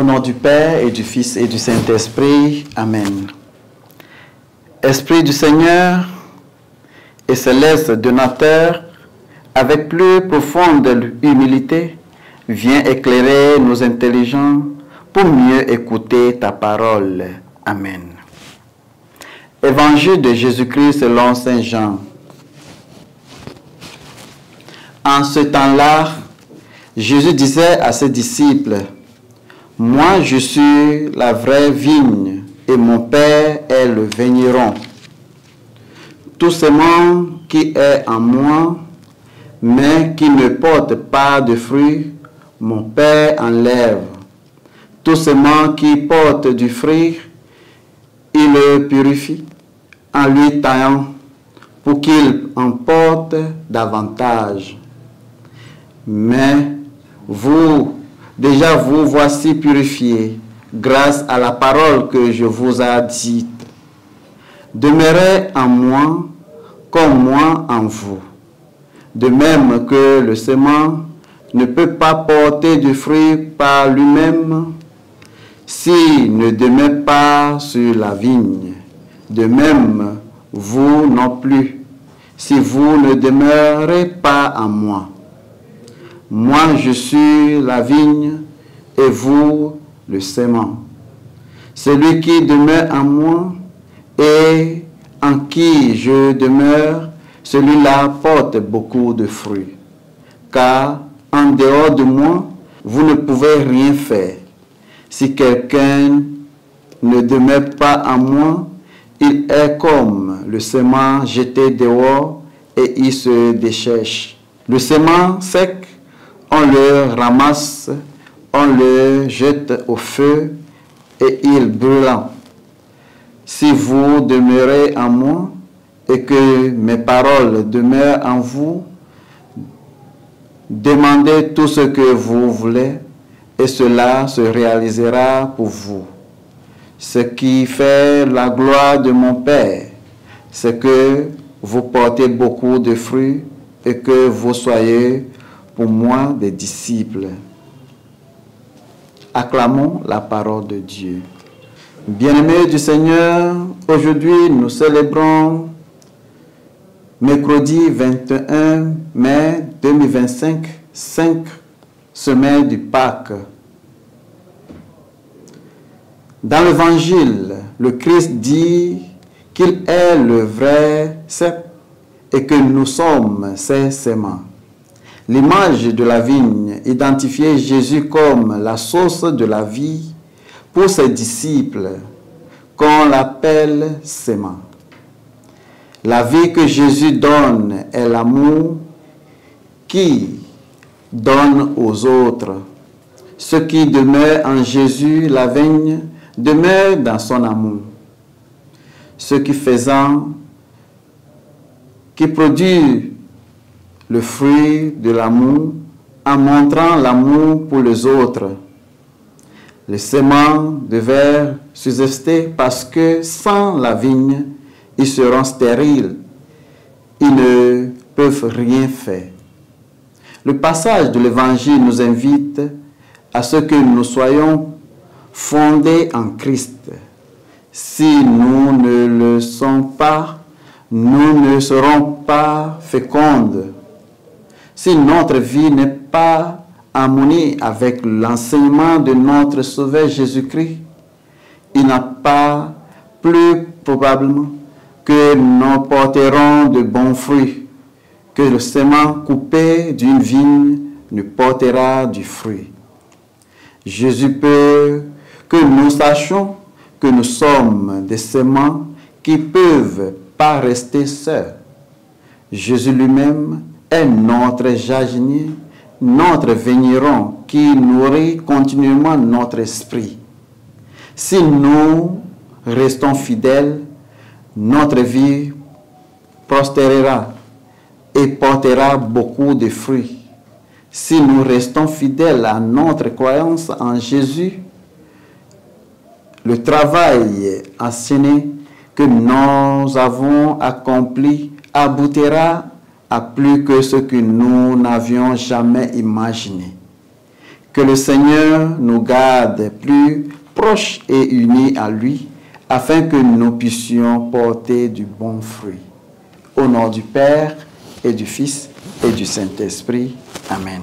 Au nom du Père et du Fils et du Saint-Esprit. Amen. Esprit du Seigneur et céleste donateur, avec plus profonde humilité, viens éclairer nos intelligences pour mieux écouter ta parole. Amen. Évangile de Jésus-Christ selon Saint Jean. En ce temps-là, Jésus disait à ses disciples, « Moi, je suis la vraie vigne, et mon Père est le vigneron. Tout semence qui est en moi, mais qui ne porte pas de fruits, mon Père enlève. Tout semence qui porte du fruit, il le purifie, en lui taillant, pour qu'il en porte davantage. Mais vous, déjà vous voici purifiés, grâce à la parole que je vous ai dite. Demeurez en moi, comme moi en vous. De même que le sément ne peut pas porter du fruit par lui-même, s'il ne demeure pas sur la vigne. De même, vous non plus, si vous ne demeurez pas en moi. Moi, je suis la vigne, et vous, le sément. Celui qui demeure en moi, et en qui je demeure, celui-là porte beaucoup de fruits. Car en dehors de moi, vous ne pouvez rien faire. Si quelqu'un ne demeure pas en moi, il est comme le sément jeté dehors et il se déchèche. Le sément sec, on le ramasse, on le jette au feu et il brûle. Si vous demeurez en moi et que mes paroles demeurent en vous, demandez tout ce que vous voulez et cela se réalisera pour vous. Ce qui fait la gloire de mon Père, c'est que vous portez beaucoup de fruits et que vous soyez pour moi des disciples. Acclamons la parole de Dieu. Bien-aimés du Seigneur, aujourd'hui nous célébrons mercredi 21 mai 2025, 5 semaines du Pâques. Dans l'Évangile, le Christ dit qu'il est le vrai cep et que nous sommes ses séments. L'image de la vigne identifiait Jésus comme la source de la vie pour ses disciples, qu'on l'appelle séments. La vie que Jésus donne est l'amour qui donne aux autres. Ce qui demeure en Jésus, la vigne, demeure dans son amour. Ce qui faisant, qui produit le fruit de l'amour en montrant l'amour pour les autres. Les séments devaient subsister parce que sans la vigne, ils seront stériles. Ils ne peuvent rien faire. Le passage de l'Évangile nous invite à ce que nous soyons fondés en Christ. Si nous ne le sommes pas, nous ne serons pas fécondes. Si notre vie n'est pas en harmonie avec l'enseignement de notre Sauveur Jésus-Christ, il n'a pas plus probablement que nous porterons de bons fruits, que le sément coupé d'une vigne ne portera du fruit. Jésus peut que nous sachions que nous sommes des séments qui ne peuvent pas rester seuls. Jésus lui-même est notre jardinier, notre vigneron qui nourrit continuellement notre esprit. Si nous restons fidèles, notre vie prospérera et portera beaucoup de fruits. Si nous restons fidèles à notre croyance en Jésus, le travail enseigné que nous avons accompli aboutira à plus que ce que nous n'avions jamais imaginé. Que le Seigneur nous garde plus proches et unis à lui, afin que nous puissions porter du bon fruit. Au nom du Père et du Fils et du Saint-Esprit. Amen.